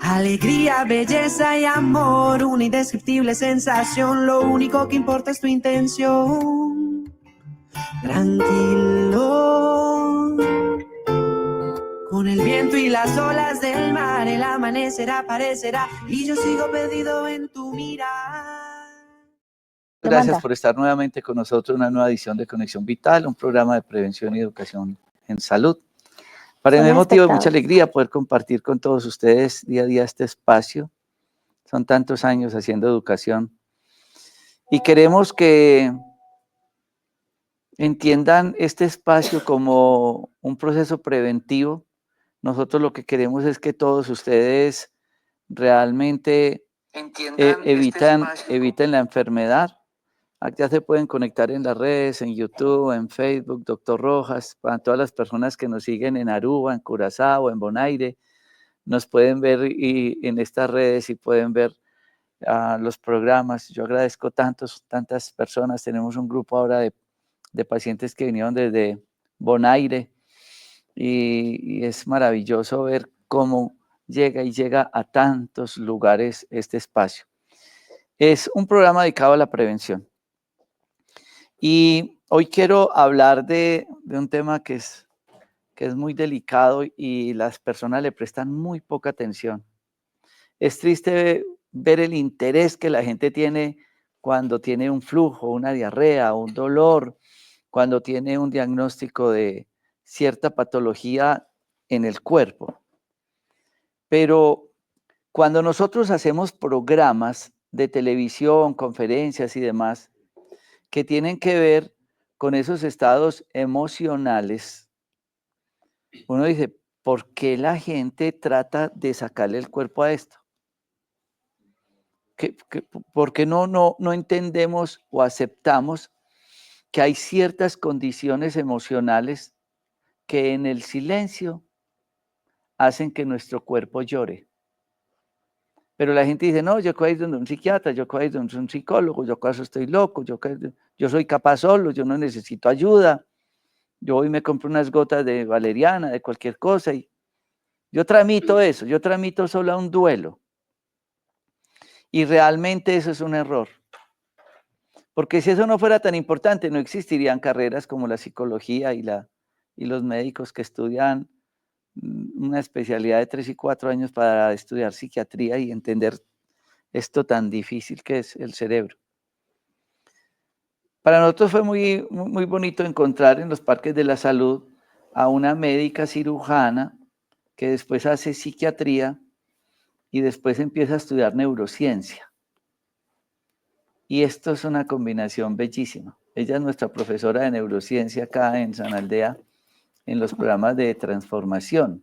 Alegría, belleza y amor, una indescriptible sensación, lo único que importa es tu intención. Tranquilo, con el viento y las olas del mar, el amanecer aparecerá y yo sigo perdido en tu mirar. Gracias por estar nuevamente con nosotros en una nueva edición de Conexión Vital, un programa de prevención y educación en salud. Para mí es motivo de mucha alegría poder compartir con todos ustedes día a día este espacio. Son tantos años haciendo educación y queremos que entiendan este espacio como un proceso preventivo. Nosotros lo que queremos es que todos ustedes realmente eviten la enfermedad. Ya se pueden conectar en las redes, en YouTube, en Facebook, Doctor Rojas, para todas las personas que nos siguen en Aruba, en Curazao, en Bonaire, nos pueden ver en estas redes y pueden ver los programas. Yo agradezco tantas personas, tenemos un grupo ahora de pacientes que vinieron desde Bonaire y es maravilloso ver cómo llega a tantos lugares este espacio. Es un programa dedicado a la prevención. Y hoy quiero hablar de un tema que es muy delicado y las personas le prestan muy poca atención. Es triste ver el interés que la gente tiene cuando tiene un flujo, una diarrea, un dolor, cuando tiene un diagnóstico de cierta patología en el cuerpo. Pero cuando nosotros hacemos programas de televisión, conferencias y demás, que tienen que ver con esos estados emocionales, uno dice, ¿por qué la gente trata de sacarle el cuerpo a esto? ¿Por qué no entendemos o aceptamos que hay ciertas condiciones emocionales que en el silencio hacen que nuestro cuerpo llore? Pero la gente dice, no, yo voy a ir donde un psiquiatra, yo voy a ir donde un psicólogo, yo acaso estoy loco, yo soy capaz solo, yo no necesito ayuda. Yo hoy me compro unas gotas de valeriana, de cualquier cosa, y yo tramito eso, yo tramito solo a un duelo. Y realmente eso es un error. Porque si eso no fuera tan importante, no existirían carreras como la psicología y los médicos que estudian una especialidad de 3 y 4 años para estudiar psiquiatría y entender esto tan difícil que es el cerebro. Para nosotros fue muy bonito encontrar en los parques de la salud a una médica cirujana que después hace psiquiatría y después empieza a estudiar neurociencia. Y esto es una combinación bellísima. Ella es nuestra profesora de neurociencia acá en San Aldea, en los programas de transformación.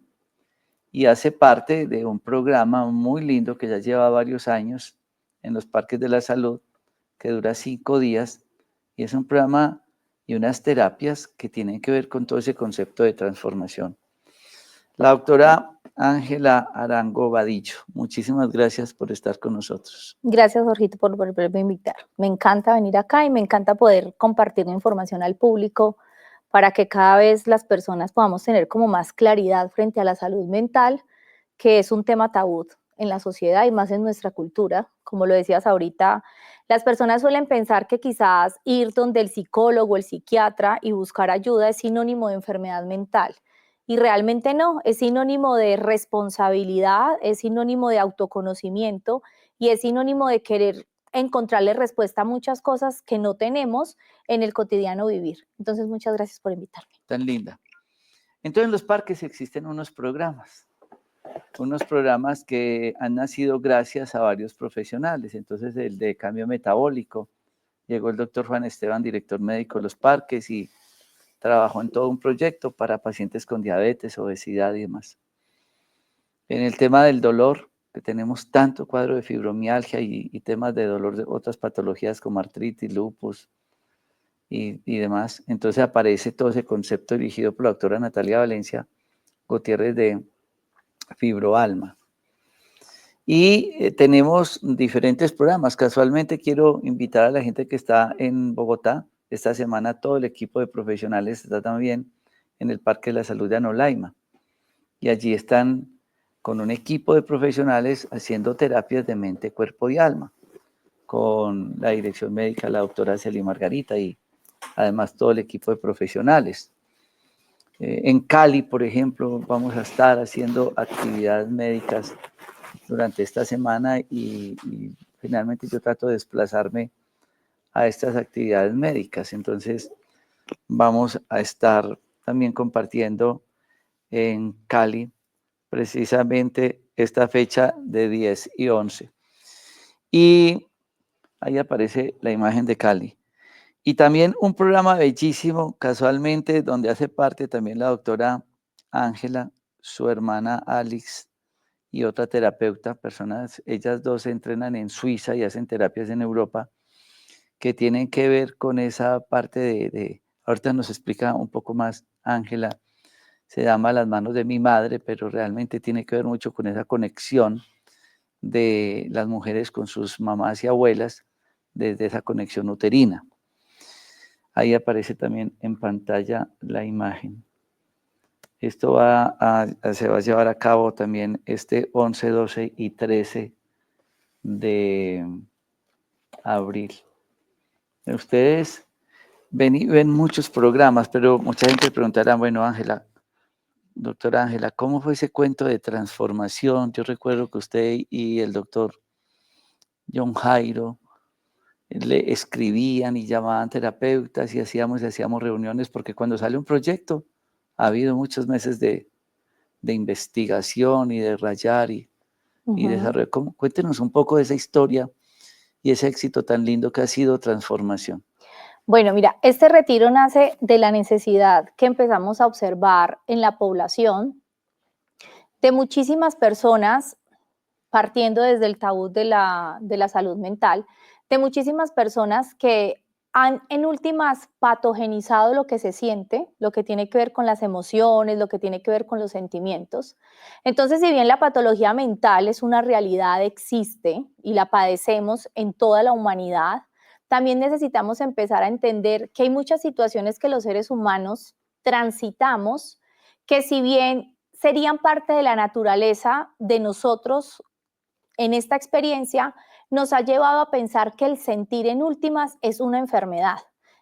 Y hace parte de un programa muy lindo que ya lleva varios años en los parques de la salud, que dura 5 días. Y es un programa y unas terapias que tienen que ver con todo ese concepto de transformación. La doctora Ángela Arango Vadillo, muchísimas gracias por estar con nosotros. Gracias, Jorgito, por volverme a invitar. Me encanta venir acá y me encanta poder compartir información al público para que cada vez las personas podamos tener como más claridad frente a la salud mental, que es un tema tabú en la sociedad y más en nuestra cultura. Como lo decías ahorita, las personas suelen pensar que quizás ir donde el psicólogo, el psiquiatra y buscar ayuda es sinónimo de enfermedad mental. Y realmente no, es sinónimo de responsabilidad, es sinónimo de autoconocimiento y es sinónimo de querer encontrarle respuesta a muchas cosas que no tenemos en el cotidiano vivir. Entonces, muchas gracias por invitarme. Tan linda. Entonces, en los parques existen unos programas que han nacido gracias a varios profesionales. Entonces, el de cambio metabólico, llegó el doctor Juan Esteban, director médico de los parques, y trabajó en todo un proyecto para pacientes con diabetes, obesidad y demás. En el tema del dolor, que tenemos tanto cuadro de fibromialgia y temas de dolor de otras patologías como artritis, lupus y demás, entonces aparece todo ese concepto dirigido por la doctora Natalia Valencia Gutiérrez de Fibroalma. Y tenemos diferentes programas. Casualmente quiero invitar a la gente que está en Bogotá. Esta semana todo el equipo de profesionales está también en el Parque de la Salud de Anolaima. y allí están con un equipo de profesionales haciendo terapias de mente, cuerpo y alma, con la dirección médica, la doctora Celia Margarita, y además todo el equipo de profesionales. En Cali, por ejemplo, vamos a estar haciendo actividades médicas durante esta semana y finalmente yo trato de desplazarme a estas actividades médicas. Entonces vamos a estar también compartiendo en Cali precisamente esta fecha de 10 y 11. Y ahí aparece la imagen de Cali. Y también un programa bellísimo, casualmente, donde hace parte también la doctora Ángela, su hermana Alex y otra terapeuta, personas, ellas dos se entrenan en Suiza y hacen terapias en Europa, que tienen que ver con esa parte ahorita nos explica un poco más Ángela, se llama Las manos de mi madre, pero realmente tiene que ver mucho con esa conexión de las mujeres con sus mamás y abuelas, desde esa conexión uterina. Ahí aparece también en pantalla la imagen. Esto se va a llevar a cabo también este 11, 12 y 13 de abril. Ustedes ven muchos programas, pero mucha gente preguntará, bueno, Ángela, doctora Ángela, ¿cómo fue ese cuento de transformación? Yo recuerdo que usted y el doctor John Jairo le escribían y llamaban terapeutas y hacíamos reuniones, porque cuando sale un proyecto ha habido muchos meses de investigación y de rayar y desarrollo. Cuéntenos un poco de esa historia y ese éxito tan lindo que ha sido transformación. Bueno, mira, este retiro nace de la necesidad que empezamos a observar en la población de muchísimas personas, partiendo desde el tabú de la salud mental, de muchísimas personas que han en últimas patogenizado lo que se siente, lo que tiene que ver con las emociones, lo que tiene que ver con los sentimientos. Entonces, si bien la patología mental es una realidad, existe y la padecemos en toda la humanidad, también necesitamos empezar a entender que hay muchas situaciones que los seres humanos transitamos, que si bien serían parte de la naturaleza de nosotros en esta experiencia, nos ha llevado a pensar que el sentir en últimas es una enfermedad.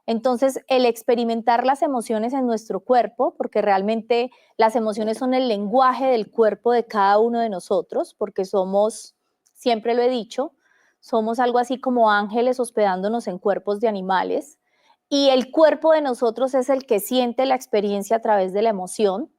Entonces, el experimentar las emociones en nuestro cuerpo, porque realmente las emociones son el lenguaje del cuerpo de cada uno de nosotros, porque somos, siempre lo he dicho, somos algo así como ángeles hospedándonos en cuerpos de animales, y el cuerpo de nosotros es el que siente la experiencia a través de la emoción.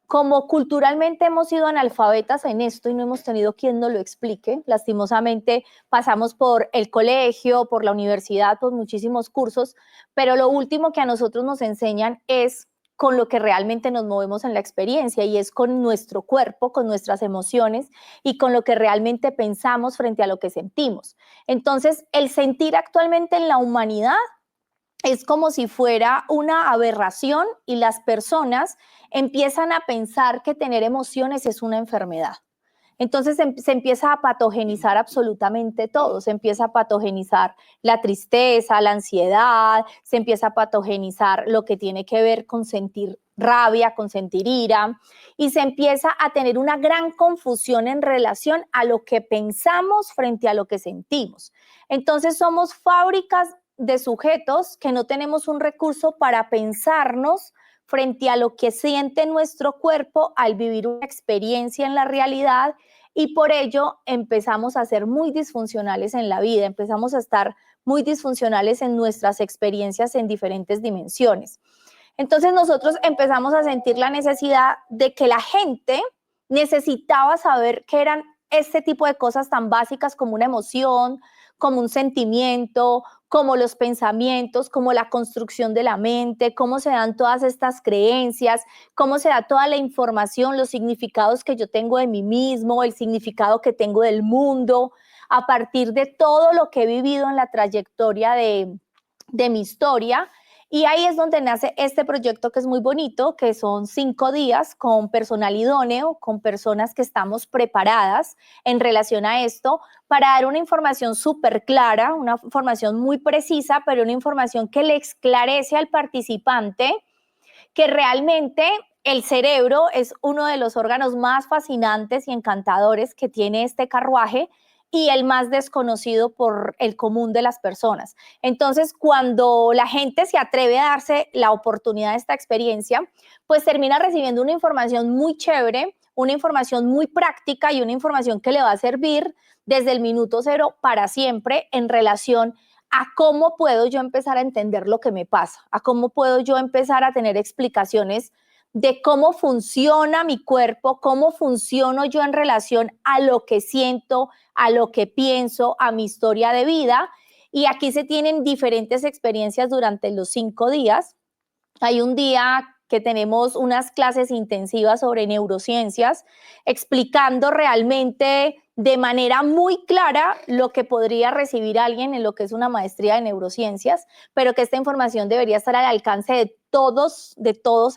Como culturalmente hemos sido analfabetas en esto y no hemos tenido quien nos lo explique, lastimosamente pasamos por el colegio, por la universidad, por muchísimos cursos, pero lo último que a nosotros nos enseñan es con lo que realmente nos movemos en la experiencia, y es con nuestro cuerpo, con nuestras emociones y con lo que realmente pensamos frente a lo que sentimos. Entonces, el sentir actualmente en la humanidad es como si fuera una aberración, y las personas empiezan a pensar que tener emociones es una enfermedad. Entonces se empieza a patogenizar absolutamente todo, se empieza a patogenizar la tristeza, la ansiedad, se empieza a patogenizar lo que tiene que ver con sentir rabia, con sentir ira, y se empieza a tener una gran confusión en relación a lo que pensamos frente a lo que sentimos. Entonces somos fábricas de sujetos que no tenemos un recurso para pensarnos frente a lo que siente nuestro cuerpo al vivir una experiencia en la realidad, y por ello empezamos a ser muy disfuncionales en la vida, empezamos a estar muy disfuncionales en nuestras experiencias en diferentes dimensiones. Entonces nosotros empezamos a sentir la necesidad de que la gente necesitaba saber qué eran este tipo de cosas tan básicas como una emoción, como un sentimiento, como los pensamientos, como la construcción de la mente, cómo se dan todas estas creencias, cómo se da toda la información, los significados que yo tengo de mí mismo, el significado que tengo del mundo, a partir de todo lo que he vivido en la trayectoria de mi historia. Y ahí es donde nace este proyecto, que es muy bonito, que son 5 días con personal idóneo, con personas que estamos preparadas en relación a esto, para dar una información súper clara, una información muy precisa, pero una información que le esclarece al participante que realmente el cerebro es uno de los órganos más fascinantes y encantadores que tiene este carruaje y el más desconocido por el común de las personas. Entonces, cuando la gente se atreve a darse la oportunidad de esta experiencia, pues termina recibiendo una información muy chévere, una información muy práctica y una información que le va a servir desde el minuto cero para siempre en relación a cómo puedo yo empezar a entender lo que me pasa, a cómo puedo yo empezar a tener explicaciones de cómo funciona mi cuerpo, cómo funciono yo en relación a lo que siento, a lo que pienso, a mi historia de vida. Y aquí se tienen diferentes experiencias durante los 5 días. Hay un día que tenemos unas clases intensivas sobre neurociencias, explicando realmente de manera muy clara lo que podría recibir alguien en lo que es una maestría de neurociencias, pero que esta información debería estar al alcance de todos,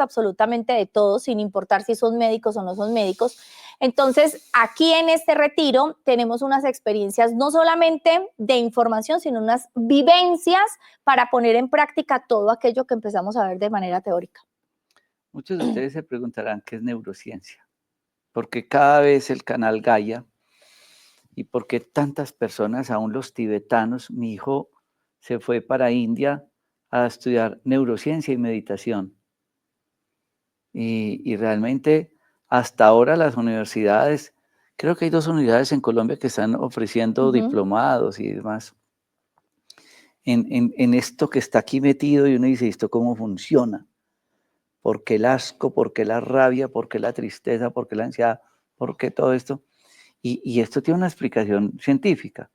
absolutamente de todos, sin importar si son médicos o no son médicos. Entonces, aquí en este retiro tenemos unas experiencias no solamente de información, sino unas vivencias para poner en práctica todo aquello que empezamos a ver de manera teórica. Muchos de ustedes se preguntarán qué es neurociencia, porque cada vez el canal Gaia y porque tantas personas, aún los tibetanos, mi hijo se fue para India a estudiar neurociencia y meditación. Y realmente hasta ahora las universidades, creo que hay 2 unidades en Colombia que están ofreciendo diplomados y demás en esto que está aquí metido y uno dice, ¿esto cómo funciona? ¿Por qué el asco? ¿Por qué la rabia? ¿Por qué la tristeza? ¿Por qué la ansiedad? ¿Por qué todo esto? Y esto tiene una explicación científica.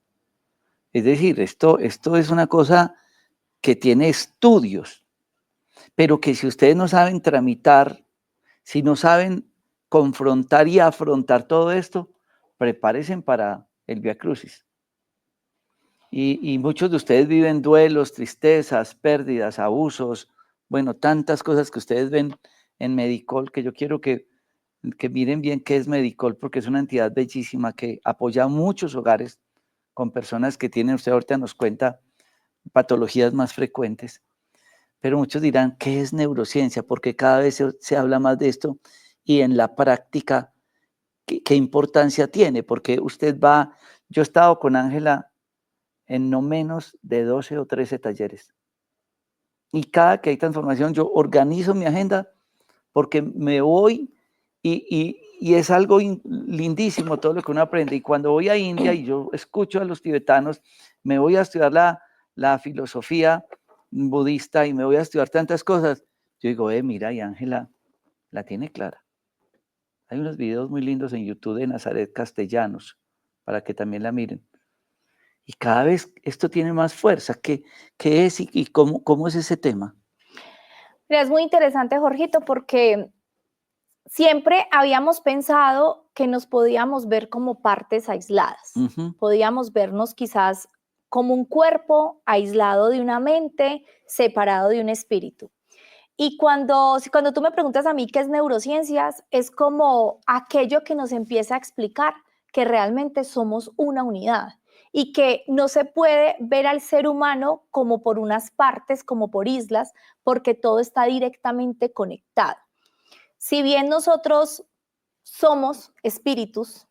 Es decir, esto es una cosa que tiene estudios, pero que si ustedes no saben tramitar, si no saben confrontar y afrontar todo esto, prepárense para el Vía Crucis. Y muchos de ustedes viven duelos, tristezas, pérdidas, abusos, bueno, tantas cosas que ustedes ven en Medicol, que yo quiero que miren bien qué es Medicol, porque es una entidad bellísima que apoya a muchos hogares con personas que tienen, usted ahorita nos cuenta, patologías más frecuentes. Pero muchos dirán, ¿qué es neurociencia? Porque cada vez se habla más de esto y en la práctica, ¿qué importancia tiene? Porque usted va, yo he estado con Ángela en no menos de 12 o 13 talleres. Y cada que hay transformación, yo organizo mi agenda porque me voy y es algo lindísimo todo lo que uno aprende. Y cuando voy a India y yo escucho a los tibetanos, me voy a estudiar la filosofía budista y me voy a estudiar tantas cosas, yo digo, mira, y Ángela la tiene clara. Hay unos videos muy lindos en YouTube de Nazaret Castellanos, para que también la miren. Y cada vez esto tiene más fuerza. ¿Qué es y cómo es ese tema? Mira, es muy interesante, Jorgito, porque siempre habíamos pensado que nos podíamos ver como partes aisladas. Podíamos vernos quizás como un cuerpo aislado de una mente, separado de un espíritu. Y cuando tú me preguntas a mí qué es neurociencias, es como aquello que nos empieza a explicar que realmente somos una unidad y que no se puede ver al ser humano como por unas partes, como por islas, porque todo está directamente conectado. Si bien nosotros somos espíritus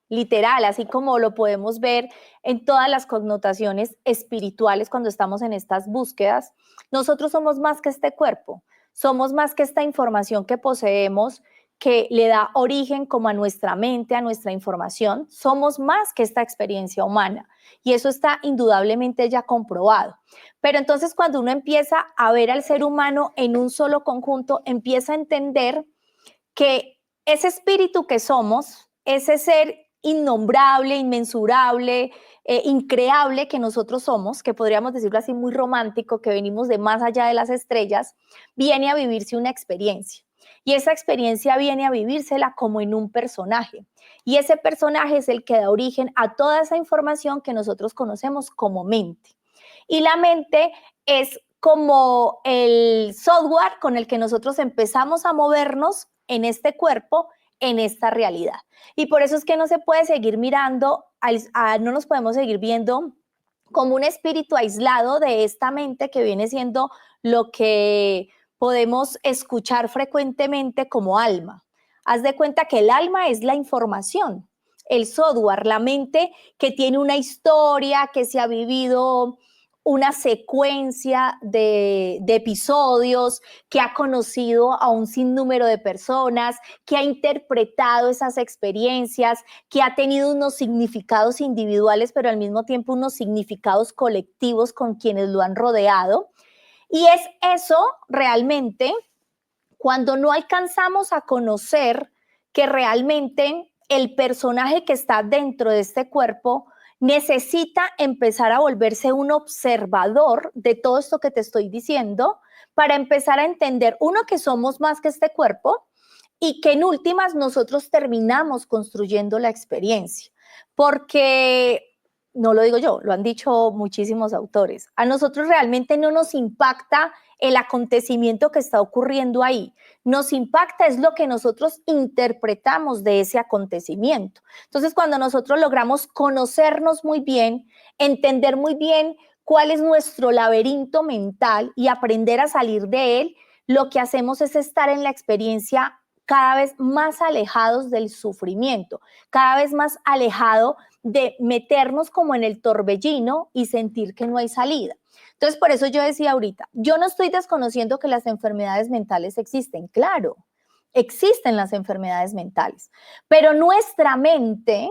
literal, así como lo podemos ver en todas las connotaciones espirituales cuando estamos en estas búsquedas, nosotros somos más que este cuerpo, somos más que esta información que poseemos, que le da origen como a nuestra mente, a nuestra información, somos más que esta experiencia humana y eso está indudablemente ya comprobado. Pero entonces cuando uno empieza a ver al ser humano en un solo conjunto, empieza a entender que ese espíritu que somos, ese ser innombrable, inmensurable, increable que nosotros somos, que podríamos decirlo así muy romántico, que venimos de más allá de las estrellas, viene a vivirse una experiencia. Y esa experiencia viene a vivírsela como en un personaje. Y ese personaje es el que da origen a toda esa información que nosotros conocemos como mente. Y la mente es como el software con el que nosotros empezamos a movernos en este cuerpo, en esta realidad. Y por eso es que no se puede seguir mirando, no nos podemos seguir viendo como un espíritu aislado de esta mente que viene siendo lo que podemos escuchar frecuentemente como alma. Haz de cuenta que el alma es la información, el software, la mente que tiene una historia, que se ha vivido una secuencia de episodios, que ha conocido a un sinnúmero de personas, que ha interpretado esas experiencias, que ha tenido unos significados individuales, pero al mismo tiempo unos significados colectivos con quienes lo han rodeado. Y es eso realmente cuando no alcanzamos a conocer que realmente el personaje que está dentro de este cuerpo necesita empezar a volverse un observador de todo esto que te estoy diciendo para empezar a entender, uno, que somos más que este cuerpo y que en últimas nosotros terminamos construyendo la experiencia. Porque, no lo digo yo, lo han dicho muchísimos autores, a nosotros realmente no nos impacta el acontecimiento que está ocurriendo ahí. Nos impacta es lo que nosotros interpretamos de ese acontecimiento. Entonces, cuando nosotros logramos conocernos muy bien, entender muy bien cuál es nuestro laberinto mental y aprender a salir de él, lo que hacemos es estar en la experiencia cada vez más alejados del sufrimiento, cada vez más alejado de meternos como en el torbellino y sentir que no hay salida. Entonces, por eso yo decía ahorita, yo no estoy desconociendo que las enfermedades mentales existen, claro, existen las enfermedades mentales, pero nuestra mente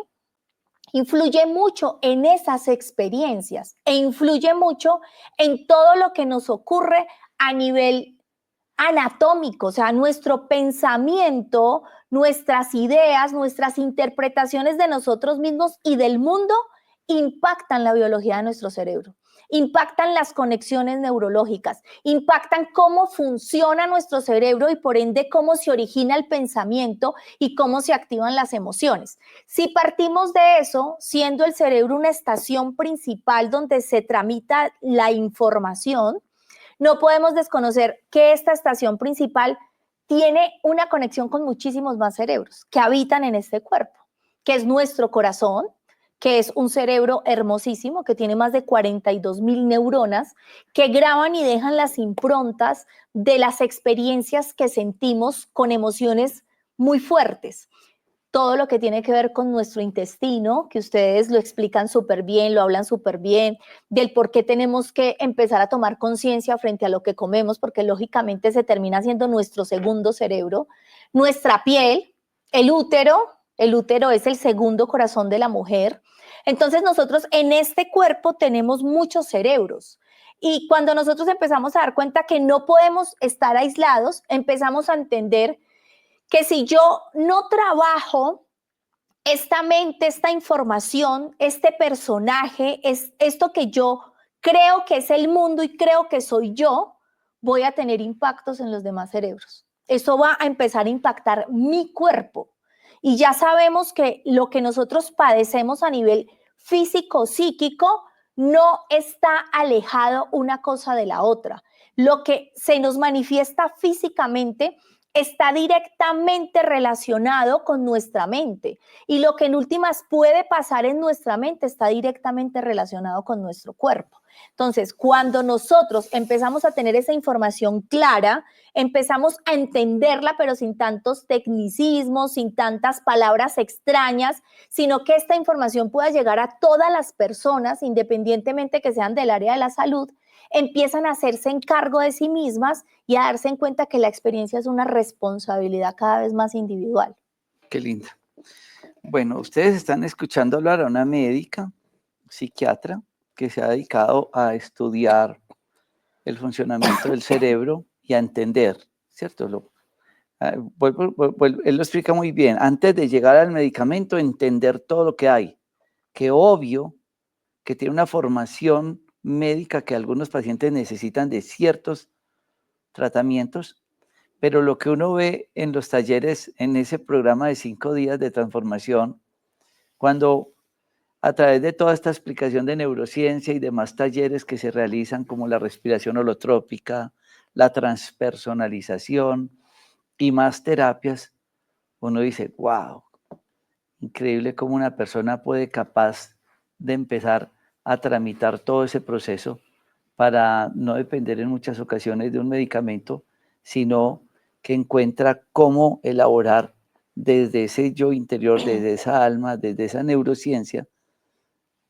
influye mucho en esas experiencias e influye mucho en todo lo que nos ocurre a nivel anatómico, o sea, nuestro pensamiento, nuestras ideas, nuestras interpretaciones de nosotros mismos y del mundo impactan la biología de nuestro cerebro, impactan las conexiones neurológicas, impactan cómo funciona nuestro cerebro y por ende cómo se origina el pensamiento y cómo se activan las emociones. Si partimos de eso, siendo el cerebro una estación principal donde se tramita la información, no podemos desconocer que esta estación principal tiene una conexión con muchísimos más cerebros que habitan en este cuerpo, que es nuestro corazón, que es un cerebro hermosísimo, que tiene más de 42.000 neuronas, que graban y dejan las improntas de las experiencias que sentimos con emociones muy fuertes. Todo lo que tiene que ver con nuestro intestino, que ustedes lo explican súper bien, lo hablan súper bien, del por qué tenemos que empezar a tomar conciencia frente a lo que comemos, porque lógicamente se termina siendo nuestro segundo cerebro, nuestra piel, el útero es el segundo corazón de la mujer. Entonces nosotros en este cuerpo tenemos muchos cerebros. Y cuando nosotros empezamos a dar cuenta que no podemos estar aislados, empezamos a entender que si yo no trabajo esta mente, esta información, este personaje, es esto que yo creo que es el mundo y creo que soy yo, voy a tener impactos en los demás cerebros. Eso va a empezar a impactar mi cuerpo. Y ya sabemos que lo que nosotros padecemos a nivel físico, psíquico, no está alejado una cosa de la otra. Lo que se nos manifiesta físicamente está directamente relacionado con nuestra mente y lo que en últimas puede pasar en nuestra mente está directamente relacionado con nuestro cuerpo. Entonces, cuando nosotros empezamos a tener esa información clara, empezamos a entenderla, pero sin tantos tecnicismos, sin tantas palabras extrañas, sino que esta información pueda llegar a todas las personas, independientemente que sean del área de la salud, empiezan a hacerse encargo de sí mismas y a darse en cuenta que la experiencia es una responsabilidad cada vez más individual. Qué linda. Bueno, ustedes están escuchando hablar a una médica, psiquiatra, que se ha dedicado a estudiar el funcionamiento del cerebro y a entender, ¿cierto? Él lo explica muy bien. Antes de llegar al medicamento, entender todo lo que hay. Que obvio que tiene una formación médica que algunos pacientes necesitan de ciertos tratamientos, pero lo que uno ve en los talleres, en ese programa de 5 días de transformación, cuando a través de toda esta explicación de neurociencia y demás talleres que se realizan como la respiración holotrópica, la transpersonalización y más terapias, uno dice, wow, increíble cómo una persona puede capaz de empezar a tramitar todo ese proceso para no depender en muchas ocasiones de un medicamento, sino que encuentra cómo elaborar desde ese yo interior, desde esa alma, desde esa neurociencia,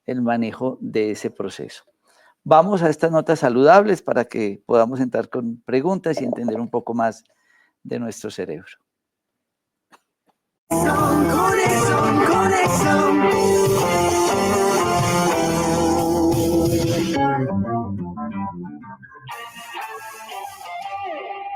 el manejo de ese proceso. Vamos a estas notas saludables para que podamos entrar con preguntas y entender un poco más de nuestro cerebro.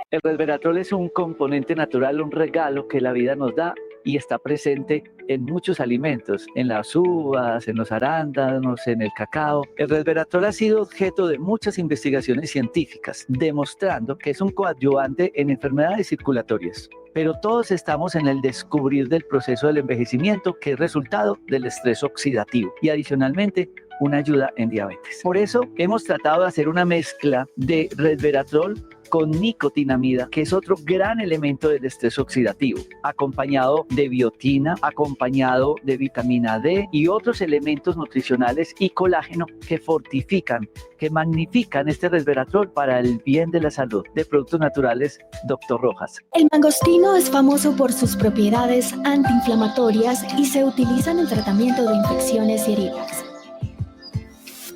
El resveratrol es un componente natural, un regalo que la vida nos da y está presente en muchos alimentos, en las uvas, en los arándanos, en el cacao. El resveratrol ha sido objeto de muchas investigaciones científicas, demostrando que es un coadyuvante en enfermedades circulatorias. Pero todos estamos en el descubrir del proceso del envejecimiento, que es resultado del estrés oxidativo y adicionalmente una ayuda en diabetes. Por eso hemos tratado de hacer una mezcla de resveratrol con nicotinamida, que es otro gran elemento del estrés oxidativo, acompañado de biotina, acompañado de vitamina D y otros elementos nutricionales y colágeno que fortifican, que magnifican este resveratrol para el bien de la salud. De Productos Naturales, Dr. Rojas. El mangostino es famoso por sus propiedades antiinflamatorias y se utiliza en el tratamiento de infecciones y heridas.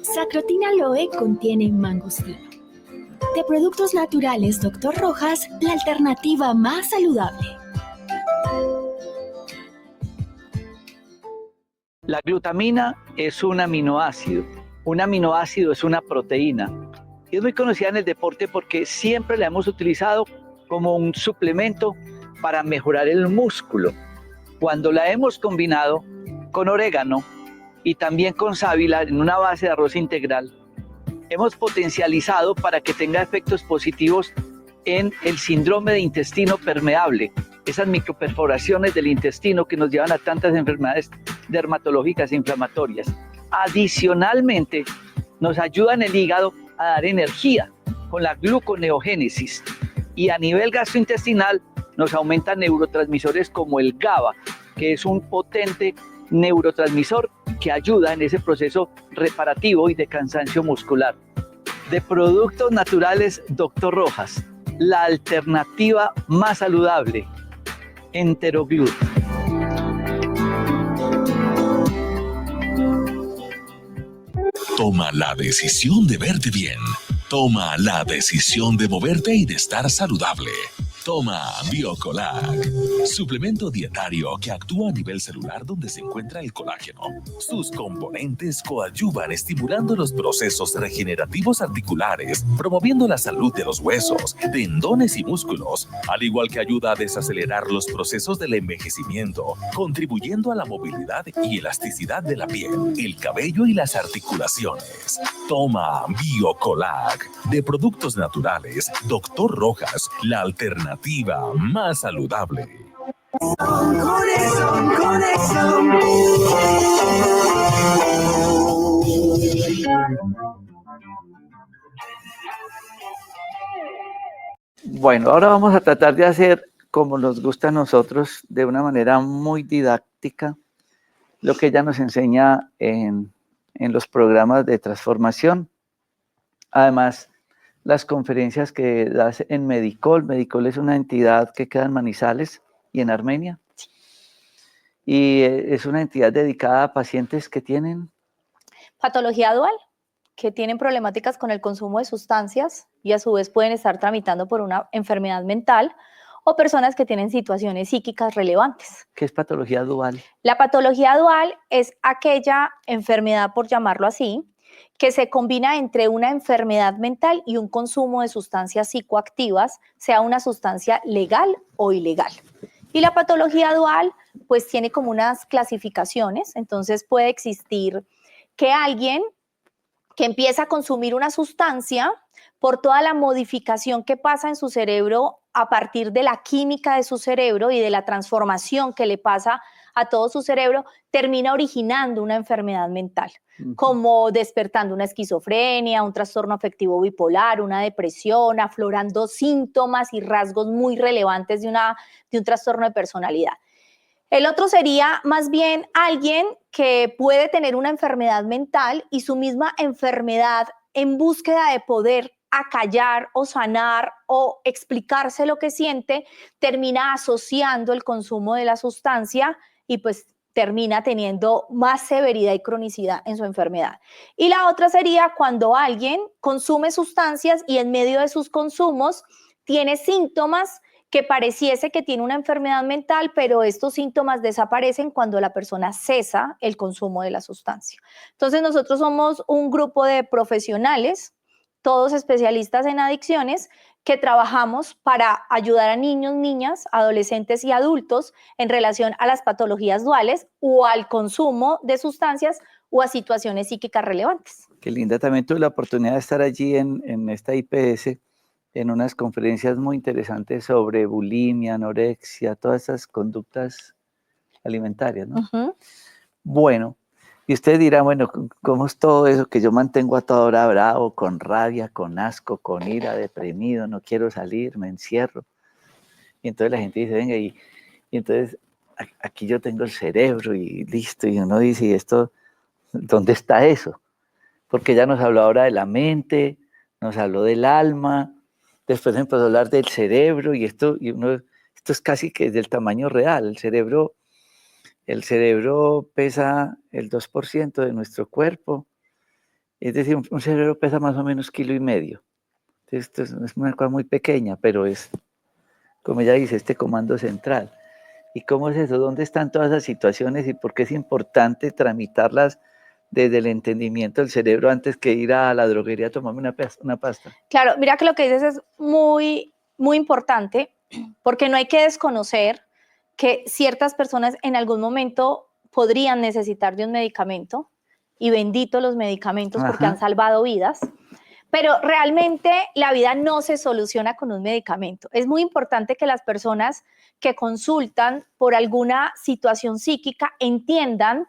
Sacrotina Aloe contiene mangostino. De Productos Naturales, Dr. Rojas, la alternativa más saludable. La glutamina es un aminoácido. Un aminoácido es una proteína. Es muy conocida en el deporte porque siempre la hemos utilizado como un suplemento para mejorar el músculo. Cuando la hemos combinado con orégano y también con sábila en una base de arroz integral, hemos potencializado para que tenga efectos positivos en el síndrome de intestino permeable, esas microperforaciones del intestino que nos llevan a tantas enfermedades dermatológicas e inflamatorias. Adicionalmente, nos ayuda en el hígado a dar energía con la gluconeogénesis y a nivel gastrointestinal nos aumenta neurotransmisores como el GABA, que es un potente neurotransmisor que ayuda en ese proceso reparativo y de cansancio muscular. De Productos Naturales, Dr. Rojas, la alternativa más saludable, Enteroglut. Toma la decisión de verte bien. Toma la decisión de moverte y de estar saludable. Toma Biocolag, suplemento dietario que actúa a nivel celular donde se encuentra el colágeno. Sus componentes coadyuvan estimulando los procesos regenerativos articulares, promoviendo la salud de los huesos, tendones y músculos, al igual que ayuda a desacelerar los procesos del envejecimiento, contribuyendo a la movilidad y elasticidad de la piel, el cabello y las articulaciones. Toma Biocolag, de Productos Naturales, Dr. Rojas, la alternativa más saludable. Bueno, ahora vamos a tratar de hacer, como nos gusta a nosotros, de una manera muy didáctica, lo que ella nos enseña en los programas de transformación. Además, las conferencias que das en Medicol. Medicol es una entidad que queda en Manizales y en Armenia. Y es una entidad dedicada a pacientes que tienen patología dual, que tienen problemáticas con el consumo de sustancias y a su vez pueden estar tramitando por una enfermedad mental, o personas que tienen situaciones psíquicas relevantes. ¿Qué es patología dual? La patología dual es aquella enfermedad, por llamarlo así, que se combina entre una enfermedad mental y un consumo de sustancias psicoactivas, sea una sustancia legal o ilegal. Y la patología dual, pues tiene como unas clasificaciones, entonces puede existir que alguien que empieza a consumir una sustancia por toda la modificación que pasa en su cerebro a partir de la química de su cerebro y de la transformación que le pasa a todo su cerebro, termina originando una enfermedad mental, como despertando una esquizofrenia, un trastorno afectivo bipolar, una depresión, aflorando síntomas y rasgos muy relevantes de un trastorno de personalidad. El otro sería más bien alguien que puede tener una enfermedad mental y su misma enfermedad, en búsqueda de poder acallar o sanar o explicarse lo que siente, termina asociando el consumo de la sustancia y pues termina teniendo más severidad y cronicidad en su enfermedad. Y la otra sería cuando alguien consume sustancias y en medio de sus consumos tiene síntomas que pareciese que tiene una enfermedad mental, pero estos síntomas desaparecen cuando la persona cesa el consumo de la sustancia. Entonces nosotros somos un grupo de profesionales, todos especialistas en adicciones, que trabajamos para ayudar a niños, niñas, adolescentes y adultos en relación a las patologías duales o al consumo de sustancias o a situaciones psíquicas relevantes. Qué linda, también tuve la oportunidad de estar allí en esta IPS, en unas conferencias muy interesantes sobre bulimia, anorexia, todas esas conductas alimentarias, ¿no? Bueno, y usted dirá, bueno, ¿cómo es todo eso que yo mantengo a toda hora bravo, con rabia, con asco, con ira, deprimido, no quiero salir, me encierro? Y entonces la gente dice, venga, y entonces aquí yo tengo el cerebro y listo, y uno dice, ¿y esto, dónde está eso? Porque ya nos habló ahora de la mente, nos habló del alma, después empezó a hablar del cerebro, y esto es casi que del tamaño real. El cerebro pesa el 2% de nuestro cuerpo, es decir, un cerebro pesa más o menos 1,5 kilos. Esto es una cosa muy pequeña, pero es, como ella dice, este comando central. ¿Y cómo es eso? ¿Dónde están todas esas situaciones y por qué es importante tramitarlas desde el entendimiento del cerebro antes que ir a la droguería a tomarme una pasta? Claro, mira que lo que dices es muy, muy importante, porque no hay que desconocer que ciertas personas en algún momento podrían necesitar de un medicamento, y bendito los medicamentos porque han salvado vidas, pero realmente la vida no se soluciona con un medicamento. Es muy importante que las personas que consultan por alguna situación psíquica entiendan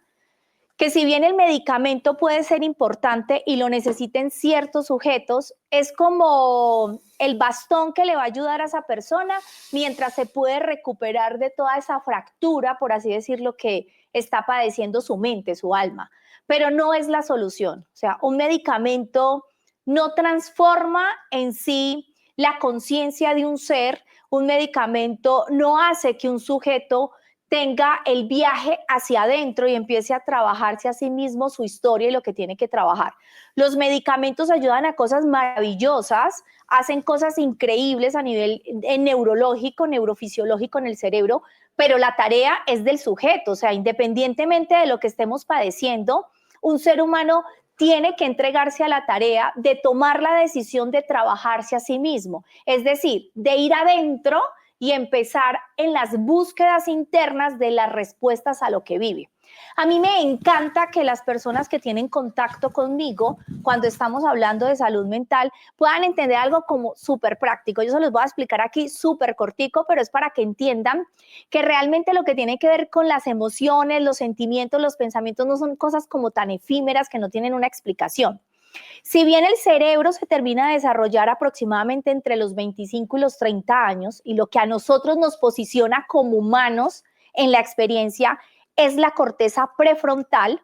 que si bien el medicamento puede ser importante y lo necesiten ciertos sujetos, es como el bastón que le va a ayudar a esa persona mientras se puede recuperar de toda esa fractura, por así decirlo, que está padeciendo su mente, su alma. Pero no es la solución. O sea, un medicamento no transforma en sí la conciencia de un ser, un medicamento no hace que un sujeto tenga el viaje hacia adentro y empiece a trabajarse a sí mismo su historia y lo que tiene que trabajar. Los medicamentos ayudan a cosas maravillosas, hacen cosas increíbles a nivel neurológico, neurofisiológico en el cerebro, pero la tarea es del sujeto, o sea, independientemente de lo que estemos padeciendo, un ser humano tiene que entregarse a la tarea de tomar la decisión de trabajarse a sí mismo, es decir, de ir adentro y empezar en las búsquedas internas de las respuestas a lo que vive. A mí me encanta que las personas que tienen contacto conmigo, cuando estamos hablando de salud mental, puedan entender algo como súper práctico. Yo se los voy a explicar aquí súper cortico, pero es para que entiendan que realmente lo que tiene que ver con las emociones, los sentimientos, los pensamientos no son cosas como tan efímeras que no tienen una explicación. Si bien el cerebro se termina de desarrollar aproximadamente entre los 25 y los 30 años, y lo que a nosotros nos posiciona como humanos en la experiencia es la corteza prefrontal,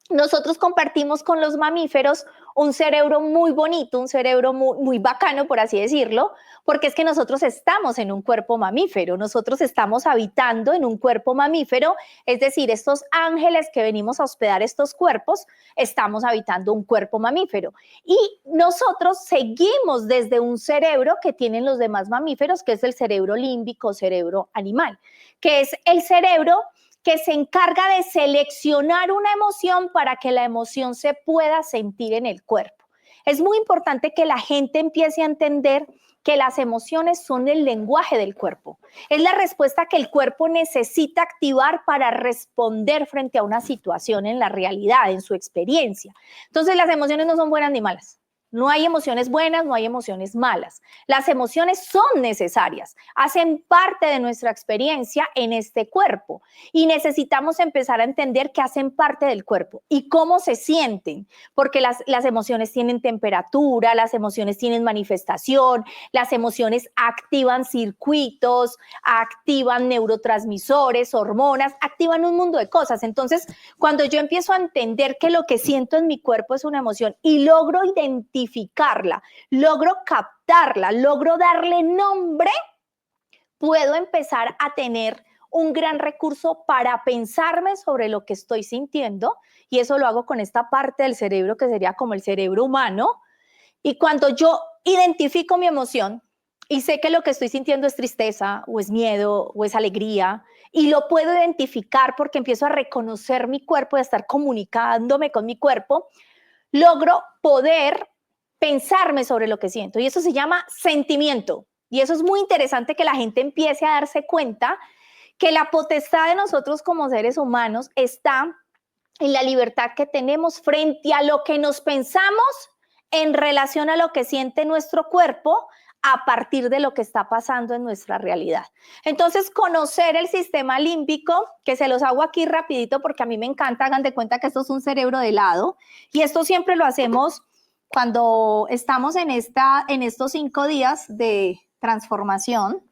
nosotros compartimos con los mamíferos un cerebro muy bonito, un cerebro muy bacano, por así decirlo, porque es que nosotros estamos en un cuerpo mamífero, nosotros estamos habitando en un cuerpo mamífero, es decir, estos ángeles que venimos a hospedar estos cuerpos, estamos habitando un cuerpo mamífero. Y nosotros seguimos desde un cerebro que tienen los demás mamíferos, que es el cerebro límbico, cerebro animal, que es el cerebro que se encarga de seleccionar una emoción para que la emoción se pueda sentir en el cuerpo. Es muy importante que la gente empiece a entender que las emociones son el lenguaje del cuerpo. Es la respuesta que el cuerpo necesita activar para responder frente a una situación en la realidad, en su experiencia. Entonces, las emociones no son buenas ni malas. No hay emociones buenas, no hay emociones malas. Las emociones son necesarias, hacen parte de nuestra experiencia en este cuerpo y necesitamos empezar a entender que hacen parte del cuerpo y cómo se sienten, porque las emociones tienen temperatura, las emociones tienen manifestación, las emociones activan circuitos, activan neurotransmisores, hormonas, activan un mundo de cosas. Entonces, cuando yo empiezo a entender que lo que siento en mi cuerpo es una emoción y logro identificar identificarla, logro captarla, logro darle nombre, puedo empezar a tener un gran recurso para pensarme sobre lo que estoy sintiendo, y eso lo hago con esta parte del cerebro que sería como el cerebro humano. Y cuando yo identifico mi emoción y sé que lo que estoy sintiendo es tristeza o es miedo o es alegría, y lo puedo identificar porque empiezo a reconocer mi cuerpo y a estar comunicándome con mi cuerpo, logro poder pensarme sobre lo que siento, y eso se llama sentimiento. Y eso es muy interesante, que la gente empiece a darse cuenta que la potestad de nosotros como seres humanos está en la libertad que tenemos frente a lo que nos pensamos en relación a lo que siente nuestro cuerpo a partir de lo que está pasando en nuestra realidad. Entonces, conocer el sistema límbico, que se los hago aquí rapidito porque a mí me encanta, hagan de cuenta que esto es un cerebro de helado, y esto siempre lo hacemos cuando estamos en estos 5 días de transformación.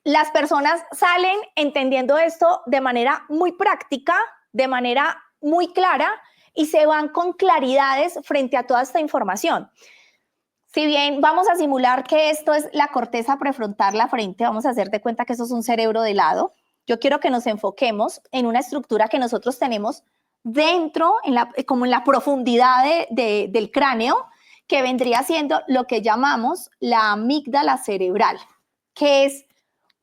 Las personas salen entendiendo esto de manera muy práctica, de manera muy clara, y se van con claridades frente a toda esta información. Si bien vamos a simular que esto es la corteza prefrontal, la frente, vamos a hacer de cuenta que esto es un cerebro de helado. Yo quiero que nos enfoquemos en una estructura que nosotros tenemos dentro, como en la profundidad del cráneo, que vendría siendo lo que llamamos la amígdala cerebral, que es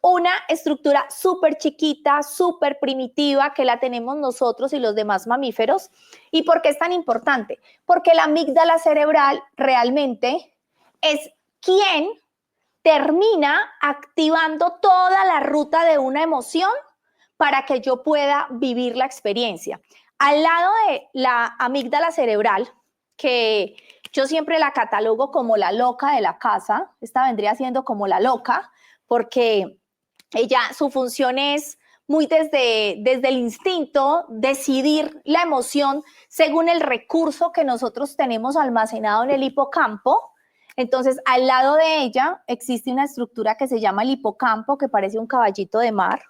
una estructura súper chiquita, súper primitiva, que la tenemos nosotros y los demás mamíferos. ¿Y por qué es tan importante? Porque la amígdala cerebral realmente es quien termina activando toda la ruta de una emoción para que yo pueda vivir la experiencia. Al lado de la amígdala cerebral, que yo siempre la catalogo como la loca de la casa, esta vendría siendo como la loca, porque ella, su función es muy desde el instinto, decidir la emoción según el recurso que nosotros tenemos almacenado en el hipocampo. Entonces, al lado de ella existe una estructura que se llama el hipocampo, que parece un caballito de mar.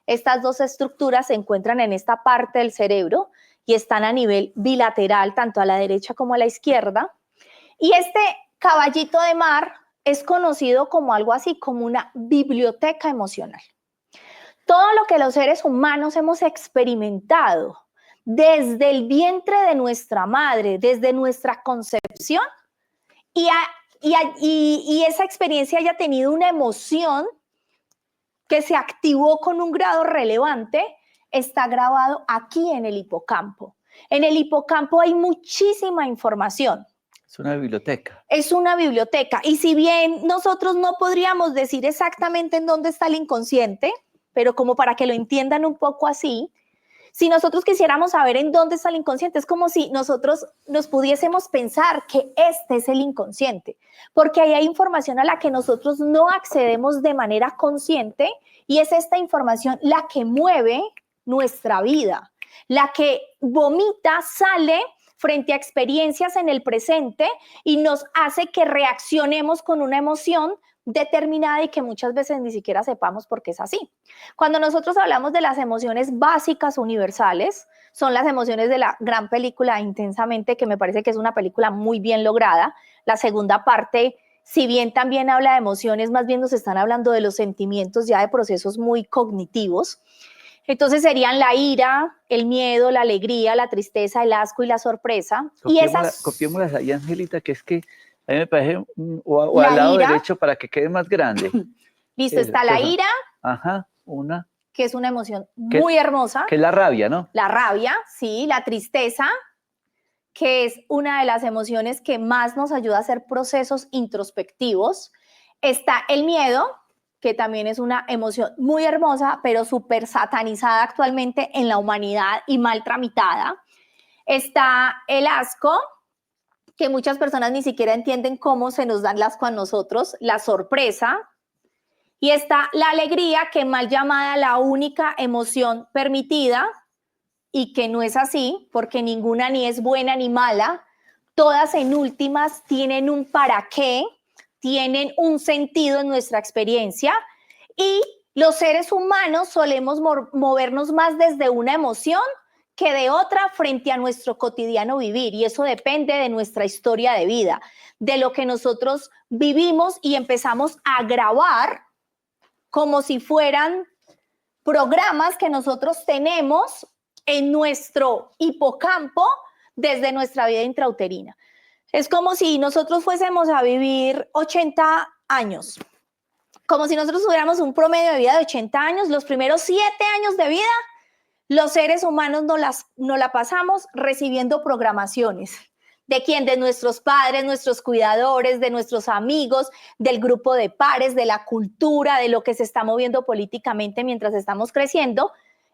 Estas dos estructuras se encuentran en esta parte del cerebro y están a nivel bilateral, tanto a la derecha como a la izquierda. Y este caballito de mar es conocido como algo así como una biblioteca emocional. Todo lo que los seres humanos hemos experimentado desde el vientre de nuestra madre, desde nuestra concepción, y esa experiencia haya tenido una emoción que se activó con un grado relevante, está grabado aquí en el hipocampo. En el hipocampo hay muchísima información. Es una biblioteca. Es una biblioteca. Y si bien nosotros no podríamos decir exactamente en dónde está el inconsciente, pero como para que lo entiendan un poco así, si nosotros quisiéramos saber en dónde está el inconsciente, es como si nosotros nos pudiésemos pensar que este es el inconsciente, porque ahí hay información a la que nosotros no accedemos de manera consciente, y es esta información la que mueve nuestra vida, la que vomita, sale frente a experiencias en el presente y nos hace que reaccionemos con una emoción determinada y que muchas veces ni siquiera sepamos por qué es así. Cuando nosotros hablamos de las emociones básicas universales, son las emociones de la gran película Intensamente, que me parece que es una película muy bien lograda. La segunda parte, si bien también habla de emociones, más bien nos están hablando de los sentimientos, ya de procesos muy cognitivos. Entonces serían la ira, el miedo, la alegría, la tristeza, el asco y la sorpresa. Copiémoslas ahí, Angelita, que es que a mí me parece, o al lado derecho para que quede más grande. Listo, está la ira. Ajá, una. Que es una emoción muy hermosa. Que es la rabia, ¿no? La rabia, sí, la tristeza, que es una de las emociones que más nos ayuda a hacer procesos introspectivos. Está el miedo, que también es una emoción muy hermosa, pero súper satanizada actualmente en la humanidad y mal tramitada. Está el asco, que muchas personas ni siquiera entienden cómo se nos dan el asco a nosotros, la sorpresa. Y está la alegría, que mal llamada la única emoción permitida, y que no es así, porque ninguna ni es buena ni mala. Todas en últimas tienen un para qué, tienen un sentido en nuestra experiencia, y los seres humanos solemos movernos más desde una emoción que de otra frente a nuestro cotidiano vivir, y eso depende de nuestra historia de vida, de lo que nosotros vivimos y empezamos a grabar como si fueran programas que nosotros tenemos en nuestro hipocampo desde nuestra vida intrauterina. Es como si nosotros fuésemos a vivir 80 años, como si nosotros tuviéramos un promedio de vida de 80 años, los primeros 7 años de vida, los seres humanos no la pasamos recibiendo programaciones. ¿De quién? De nuestros padres, nuestros cuidadores, de nuestros amigos, del grupo de pares, de la cultura, de lo que se está moviendo políticamente mientras estamos creciendo.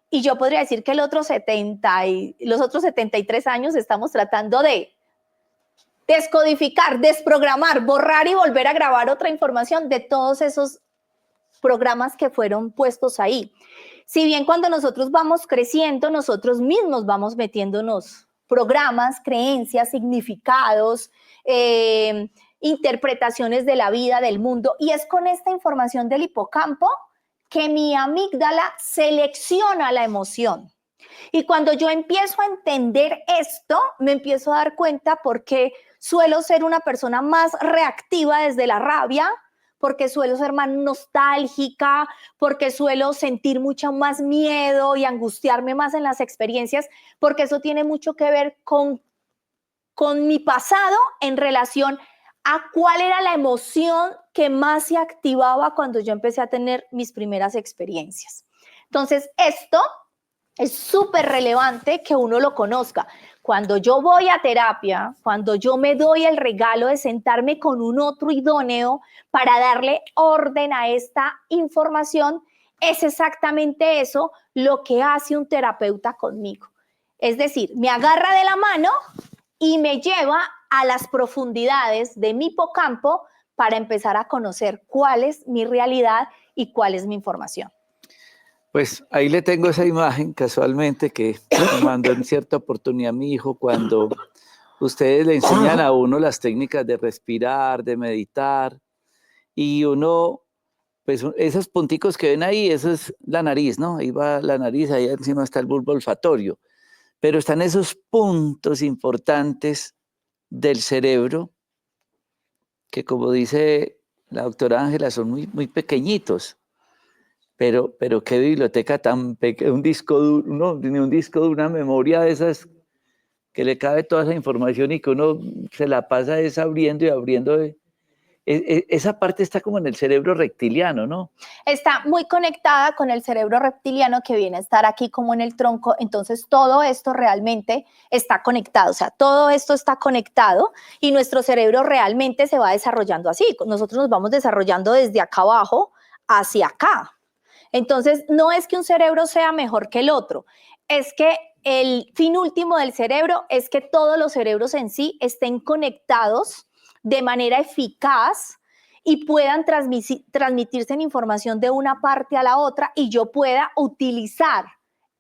Y yo podría decir que los otros 73 años estamos tratando de descodificar, desprogramar, borrar y volver a grabar otra información de todos esos programas que fueron puestos ahí. Si bien cuando nosotros vamos creciendo, nosotros mismos vamos metiéndonos programas, creencias, significados, interpretaciones de la vida, del mundo, y es con esta información del hipocampo que mi amígdala selecciona la emoción. Y cuando yo empiezo a entender esto, me empiezo a dar cuenta por qué suelo ser una persona más reactiva desde la rabia, porque suelo ser más nostálgica, porque suelo sentir mucho más miedo y angustiarme más en las experiencias, porque eso tiene mucho que ver con mi pasado en relación a cuál era la emoción que más se activaba cuando yo empecé a tener mis primeras experiencias. Entonces, esto es súper relevante que uno lo conozca. Cuando yo voy a terapia, cuando yo me doy el regalo de sentarme con un otro idóneo para darle orden a esta información, es exactamente eso lo que hace un terapeuta conmigo. Es decir, me agarra de la mano y me lleva a las profundidades de mi hipocampo para empezar a conocer cuál es mi realidad y cuál es mi información. Pues ahí le tengo esa imagen casualmente que me mandó en cierta oportunidad mi hijo cuando ustedes le enseñan a uno las técnicas de respirar, de meditar, y uno, pues esos punticos que ven ahí, eso es la nariz, ¿no? Ahí va la nariz, ahí encima está el bulbo olfatorio, pero están esos puntos importantes del cerebro que, como dice la doctora Ángela, son muy, muy pequeñitos. Pero qué biblioteca tan pequeña, un disco duro, una memoria de esas que le cabe toda esa información y que uno se la pasa abriendo y abriendo. Esa parte está como en el cerebro reptiliano, ¿no? Está muy conectada con el cerebro reptiliano que viene a estar aquí como en el tronco, entonces todo esto realmente está conectado, o sea, todo esto está conectado y nuestro cerebro realmente se va desarrollando así, nosotros nos vamos desarrollando desde acá abajo hacia acá. Entonces, no es que un cerebro sea mejor que el otro, es que el fin último del cerebro es que todos los cerebros en sí estén conectados de manera eficaz y puedan transmitirse en información de una parte a la otra y yo pueda utilizar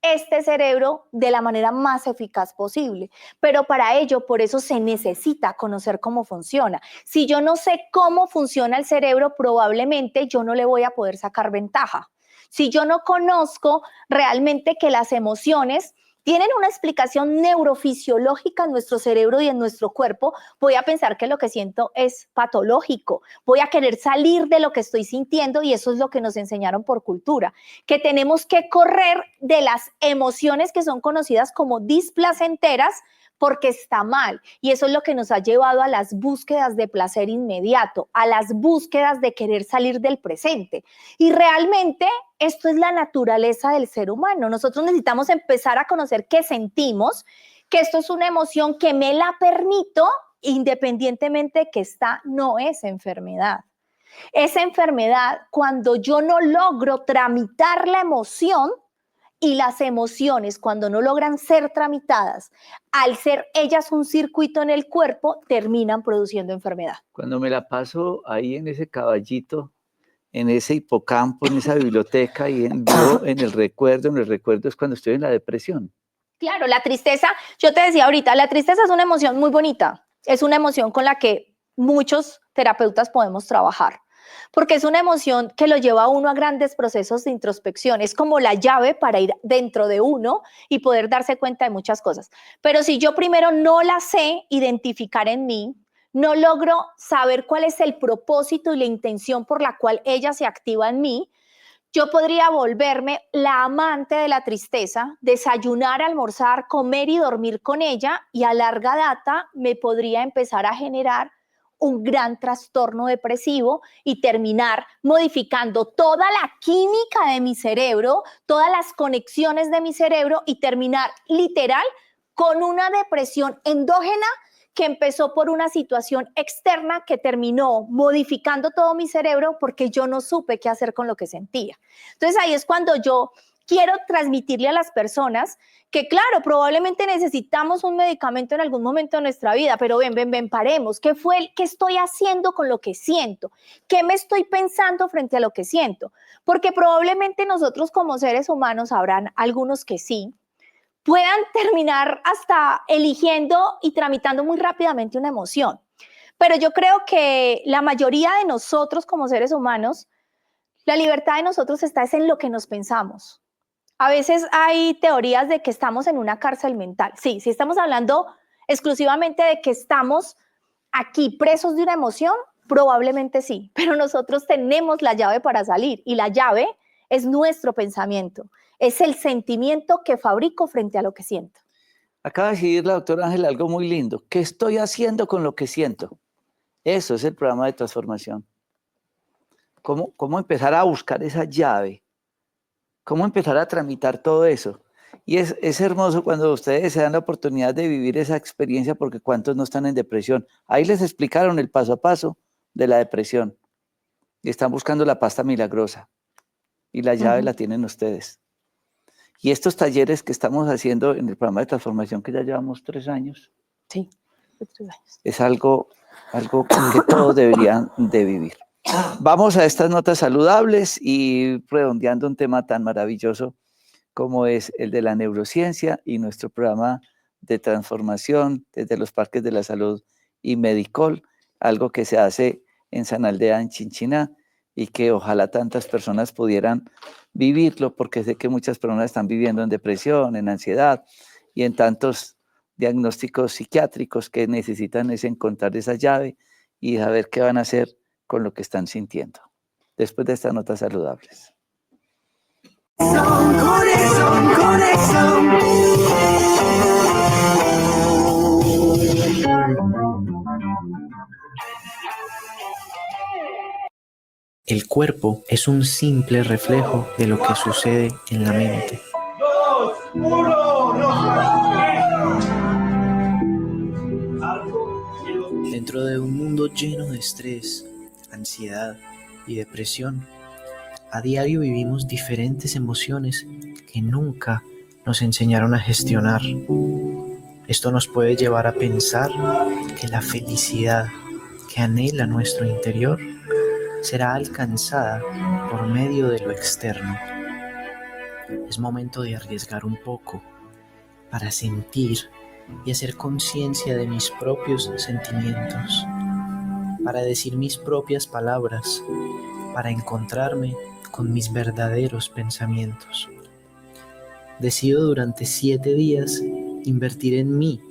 este cerebro de la manera más eficaz posible. Pero para ello, por eso se necesita conocer cómo funciona. Si yo no sé cómo funciona el cerebro, probablemente yo no le voy a poder sacar ventaja. Si yo no conozco realmente que las emociones tienen una explicación neurofisiológica en nuestro cerebro y en nuestro cuerpo, voy a pensar que lo que siento es patológico. Voy a querer salir de lo que estoy sintiendo y eso es lo que nos enseñaron por cultura, que tenemos que correr de las emociones que son conocidas como displacenteras porque está mal. Y eso es lo que nos ha llevado a las búsquedas de placer inmediato, a las búsquedas de querer salir del presente. Y realmente esto es la naturaleza del ser humano. Nosotros necesitamos empezar a conocer qué sentimos, que esto es una emoción que me la permito independientemente de que esta no es enfermedad. Es enfermedad cuando yo no logro tramitar la emoción. Y las emociones, cuando no logran ser tramitadas, al ser ellas un circuito en el cuerpo, terminan produciendo enfermedad. Cuando me la paso ahí en ese caballito, en ese hipocampo, en esa biblioteca y en el recuerdo es cuando estoy en la depresión. Claro, la tristeza, yo te decía ahorita, la tristeza es una emoción muy bonita, es una emoción con la que muchos terapeutas podemos trabajar. porque es una emoción que lo lleva a uno a grandes procesos de introspección. Es como la llave para ir dentro de uno y poder darse cuenta de muchas cosas. Pero si yo primero no la sé identificar en mí, no logro saber cuál es el propósito y la intención por la cual ella se activa en mí, yo podría volverme la amante de la tristeza, desayunar, almorzar, comer y dormir con ella, y a larga data me podría empezar a generar un gran trastorno depresivo y terminar modificando toda la química de mi cerebro, todas las conexiones de mi cerebro, y terminar literal con una depresión endógena que empezó por una situación externa que terminó modificando todo mi cerebro porque yo no supe qué hacer con lo que sentía. Entonces ahí es cuando yo quiero transmitirle a las personas que, claro, probablemente necesitamos un medicamento en algún momento de nuestra vida, pero ven, paremos. ¿Qué estoy haciendo con lo que siento? ¿Qué me estoy pensando frente a lo que siento? Porque probablemente nosotros como seres humanos, habrán algunos que sí, puedan terminar hasta eligiendo y tramitando muy rápidamente una emoción. Pero yo creo que la mayoría de nosotros como seres humanos, la libertad de nosotros está en lo que nos pensamos. A veces hay teorías de que estamos en una cárcel mental. Sí, si estamos hablando exclusivamente de que estamos aquí presos de una emoción, probablemente sí, pero nosotros tenemos la llave para salir, y la llave es nuestro pensamiento. Es el sentimiento que fabrico frente a lo que siento. Acaba de decir la doctora Ángela algo muy lindo. ¿Qué estoy haciendo con lo que siento? Eso es el programa de transformación. ¿Cómo empezar a buscar esa llave? ¿Cómo empezar a tramitar todo eso? Y es hermoso cuando ustedes se dan la oportunidad de vivir esa experiencia, porque ¿cuántos no están en depresión? Ahí les explicaron el paso a paso de la depresión. Y están buscando la pasta milagrosa. Y la llave la tienen ustedes. Y estos talleres que estamos haciendo en el programa de transformación, que ya llevamos 3 años. Sí, 3 años. Es algo que todos deberían de vivir. Vamos a estas notas saludables y redondeando un tema tan maravilloso como es el de la neurociencia y nuestro programa de transformación desde los Parques de la Salud y Medicol, algo que se hace en San Aldea, en Chinchiná, y que ojalá tantas personas pudieran vivirlo, porque sé que muchas personas están viviendo en depresión, en ansiedad y en tantos diagnósticos psiquiátricos que necesitan es encontrar esa llave y saber qué van a hacer con lo que están sintiendo. Después de estas notas saludables. El cuerpo es un simple reflejo de lo que sucede en la mente. 2, 1, Dentro de un mundo lleno de estrés, ansiedad y depresión, a diario vivimos diferentes emociones que nunca nos enseñaron a gestionar. Esto nos puede llevar a pensar que la felicidad que anhela nuestro interior será alcanzada por medio de lo externo. Es momento de arriesgar un poco para sentir y hacer conciencia de mis propios sentimientos, para decir mis propias palabras, para encontrarme con mis verdaderos pensamientos. Decido durante 7 días invertir en mí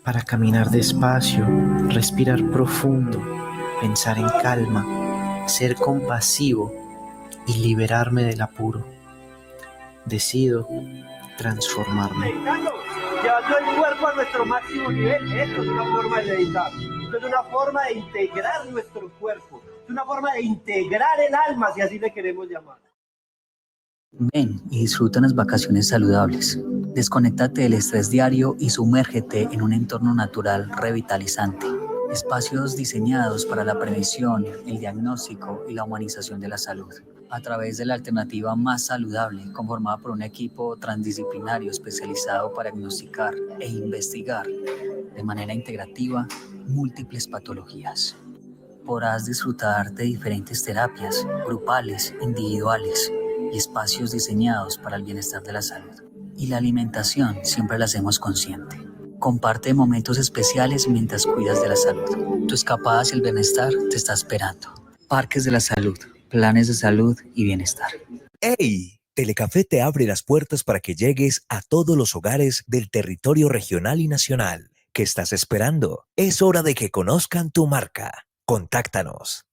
para caminar despacio, respirar profundo, pensar en calma, ser compasivo y liberarme del apuro. Decido transformarme. Llevando el cuerpo a nuestro máximo nivel. Esto es una forma de meditar. Esto es una forma de integrar nuestro cuerpo. Es una forma de integrar el alma, si así le queremos llamar. Ven y disfruta unas vacaciones saludables. Desconéctate del estrés diario y sumérgete en un entorno natural revitalizante. Espacios diseñados para la prevención, el diagnóstico y la humanización de la salud. A través de la alternativa más saludable, conformada por un equipo transdisciplinario especializado para diagnosticar e investigar de manera integrativa múltiples patologías. Podrás disfrutar de diferentes terapias, grupales, individuales y espacios diseñados para el bienestar de la salud. Y la alimentación siempre la hacemos consciente. Comparte momentos especiales mientras cuidas de la salud. Tu escapada hacia el bienestar te está esperando. Parques de la Salud, planes de salud y bienestar. ¡Hey! Telecafé te abre las puertas para que llegues a todos los hogares del territorio regional y nacional. ¿Qué estás esperando? Es hora de que conozcan tu marca. Contáctanos.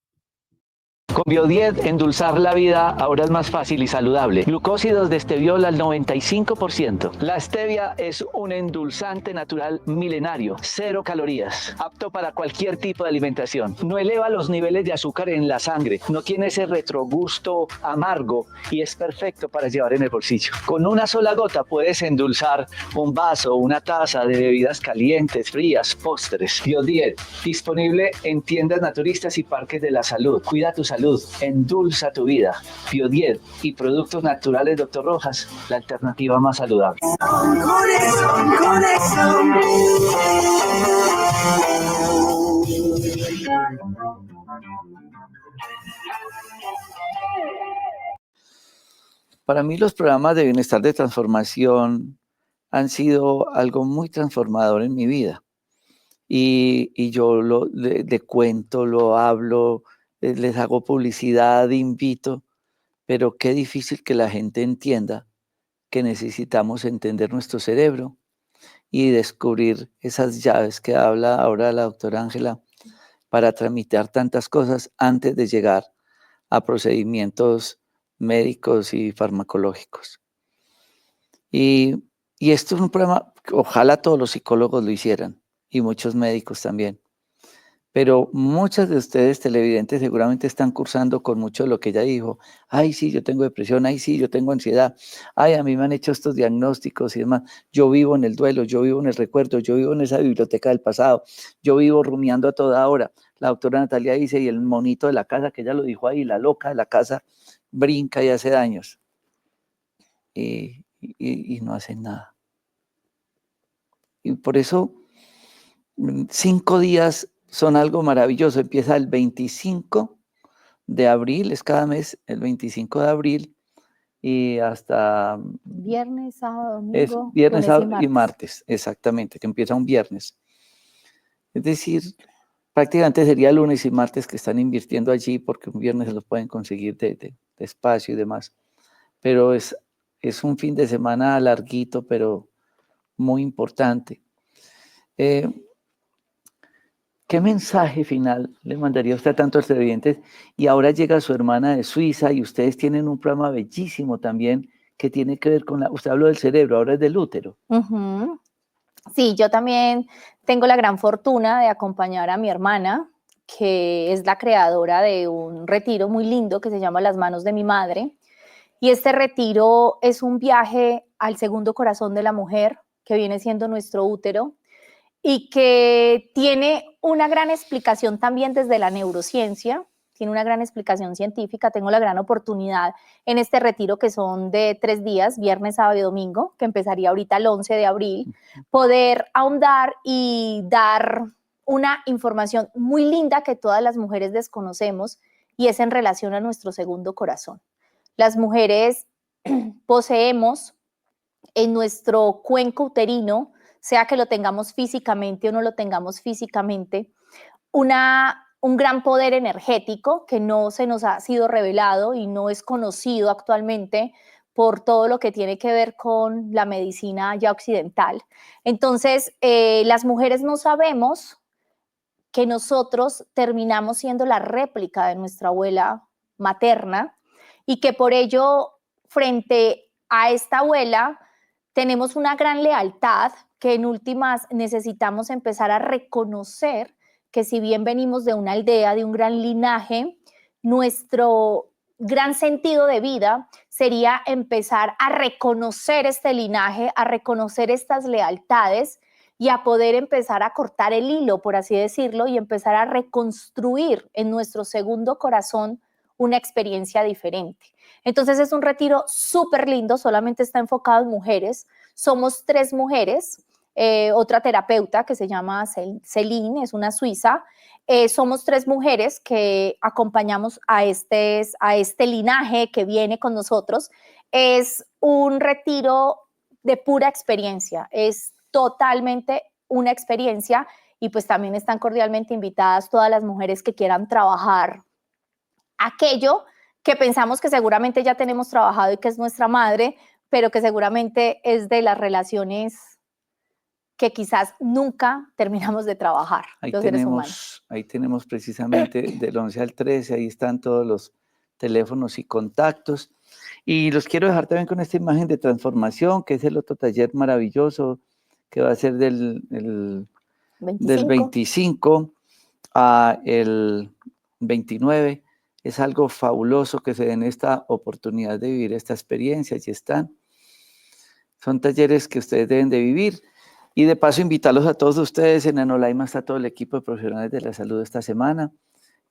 Con Biodiet, endulzar la vida ahora es más fácil y saludable. Glucósidos de esteviol al 95%. La stevia es un endulzante natural milenario, 0 calorías, apto para cualquier tipo de alimentación. No eleva los niveles de azúcar en la sangre, no tiene ese retrogusto amargo y es perfecto para llevar en el bolsillo. Con una sola gota puedes endulzar un vaso, una taza de bebidas calientes, frías, postres. Biodiet, disponible en tiendas naturistas y parques de la salud. Cuida tu salud. Endulza tu vida. Biodiet y productos naturales Dr. Rojas, la alternativa más saludable. Para mí los programas de bienestar de transformación han sido algo muy transformador en mi vida. Y yo le cuento, lo hablo, les hago publicidad, invito, pero qué difícil que la gente entienda que necesitamos entender nuestro cerebro y descubrir esas llaves que habla ahora la doctora Ángela para tramitar tantas cosas antes de llegar a procedimientos médicos y farmacológicos. Y esto es un programa, ojalá todos los psicólogos lo hicieran y muchos médicos también. Pero muchas de ustedes televidentes seguramente están cursando con mucho de lo que ella dijo. Ay, sí, yo tengo depresión, ay, sí, yo tengo ansiedad. Ay, a mí me han hecho estos diagnósticos y demás. Yo vivo en el duelo, yo vivo en el recuerdo, yo vivo en esa biblioteca del pasado. Yo vivo rumiando a toda hora. La doctora Natalia dice, y el monito de la casa, que ella lo dijo ahí, la loca de la casa, brinca y hace daños. Y no hacen nada. Y por eso 5 días son algo maravilloso. Empieza el 25 de abril, es cada mes el 25 de abril y hasta... Viernes, sábado, domingo, es viernes, lunes sábado y martes, exactamente, que empieza un viernes. Es decir, prácticamente sería lunes y martes que están invirtiendo allí porque un viernes se los pueden conseguir de espacio y demás. Pero es un fin de semana larguito, pero muy importante. ¿Qué mensaje final le mandaría usted a tantos televidentes? Y ahora llega su hermana de Suiza y ustedes tienen un programa bellísimo también que tiene que ver con usted habló del cerebro, ahora es del útero. Uh-huh. Sí, yo también tengo la gran fortuna de acompañar a mi hermana, que es la creadora de un retiro muy lindo que se llama Las Manos de mi Madre. Y este retiro es un viaje al segundo corazón de la mujer, que viene siendo nuestro útero, y que tiene una gran explicación también desde la neurociencia, tiene una gran explicación científica. Tengo la gran oportunidad en este retiro, que son de 3 días, viernes, sábado y domingo, que empezaría ahorita el 11 de abril, poder ahondar y dar una información muy linda que todas las mujeres desconocemos, y es en relación a nuestro segundo corazón. Las mujeres poseemos en nuestro cuenco uterino, sea que lo tengamos físicamente o no lo tengamos físicamente, un gran poder energético que no se nos ha sido revelado y no es conocido actualmente por todo lo que tiene que ver con la medicina ya occidental. Entonces, las mujeres no sabemos que nosotros terminamos siendo la réplica de nuestra abuela materna y que por ello, frente a esta abuela, tenemos una gran lealtad que en últimas necesitamos empezar a reconocer que si bien venimos de una aldea, de un gran linaje, nuestro gran sentido de vida sería empezar a reconocer este linaje, a reconocer estas lealtades y a poder empezar a cortar el hilo, por así decirlo, y empezar a reconstruir en nuestro segundo corazón una experiencia diferente. Entonces es un retiro súper lindo, solamente está enfocado en mujeres. Somos 3 mujeres, otra terapeuta que se llama Celine, es una suiza. Somos 3 mujeres que acompañamos a este linaje que viene con nosotros. Es un retiro de pura experiencia, es totalmente una experiencia, y pues también están cordialmente invitadas todas las mujeres que quieran trabajar aquello que pensamos que seguramente ya tenemos trabajado y que es nuestra madre, pero que seguramente es de las relaciones que quizás nunca terminamos de trabajar, los seres humanos. Ahí tenemos precisamente del 11 al 13, ahí están todos los teléfonos y contactos. Y los quiero dejar también con esta imagen de transformación, que es el otro taller maravilloso que va a ser del 25 a el 29. Es algo fabuloso que se den esta oportunidad de vivir esta experiencia y son talleres que ustedes deben de vivir. Y de paso invitarlos a todos ustedes. En Anolaima está todo el equipo de profesionales de la salud esta semana,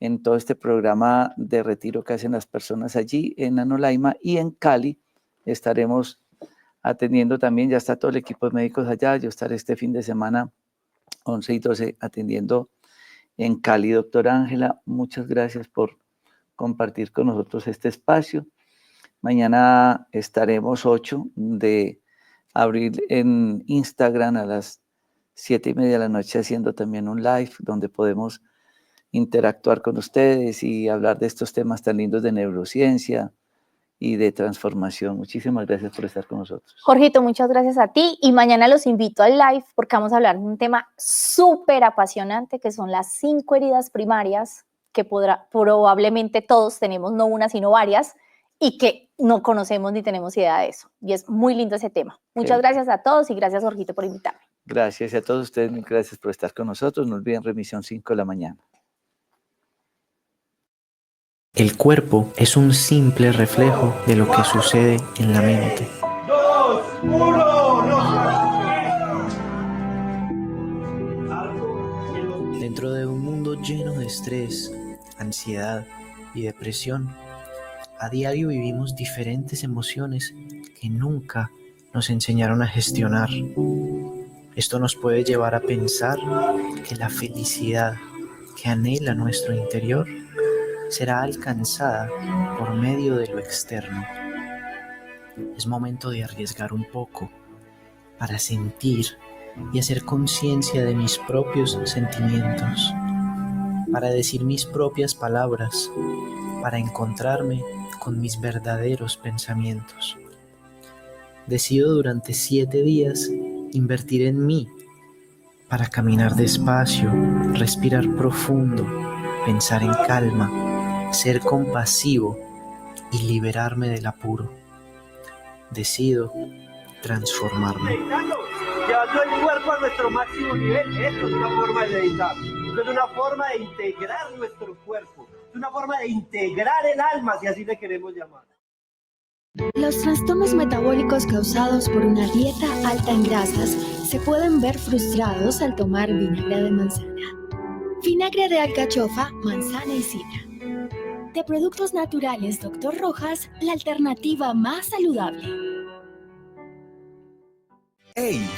en todo este programa de retiro que hacen las personas allí en Anolaima, y en Cali estaremos atendiendo también, ya está todo el equipo de médicos allá. Yo estaré este fin de semana 11 y 12 atendiendo en Cali. Doctora Ángela, muchas gracias por compartir con nosotros este espacio. Mañana estaremos 8 de abril en Instagram a las 7:30 de la noche haciendo también un live donde podemos interactuar con ustedes y hablar de estos temas tan lindos de neurociencia y de transformación. Muchísimas gracias por estar con nosotros. Jorgito, muchas gracias a ti, y mañana los invito al live porque vamos a hablar de un tema súper apasionante que son las 5 heridas primarias que probablemente todos tenemos, no una sino varias, y que no conocemos ni tenemos idea de eso. Y es muy lindo ese tema. Muchas gracias a todos y gracias, Jorgito, por invitarme. Gracias y a todos ustedes, mil gracias por estar con nosotros. No olviden remisión 5 de la mañana. El cuerpo es un simple reflejo de lo que sucede en la mente. 2, 1, Dentro de un mundo lleno de estrés, ansiedad y depresión, a diario vivimos diferentes emociones que nunca nos enseñaron a gestionar. Esto nos puede llevar a pensar que la felicidad que anhela nuestro interior será alcanzada por medio de lo externo. Es momento de arriesgar un poco para sentir y hacer conciencia de mis propios sentimientos, para decir mis propias palabras, para encontrarme con mis verdaderos pensamientos. Decido durante 7 días invertir en mí para caminar despacio, respirar profundo, pensar en calma, ser compasivo y liberarme del apuro. Decido transformarme. llevando el cuerpo a nuestro máximo nivel. Esto es una forma de meditar. Esto es una forma de integrar nuestro cuerpo. Es una forma de integrar el alma, si así le queremos llamar. Los trastornos metabólicos causados por una dieta alta en grasas se pueden ver frustrados al tomar vinagre de manzana. Vinagre de alcachofa, manzana y sidra. De Productos Naturales Dr. Rojas, la alternativa más saludable. ¡Hey!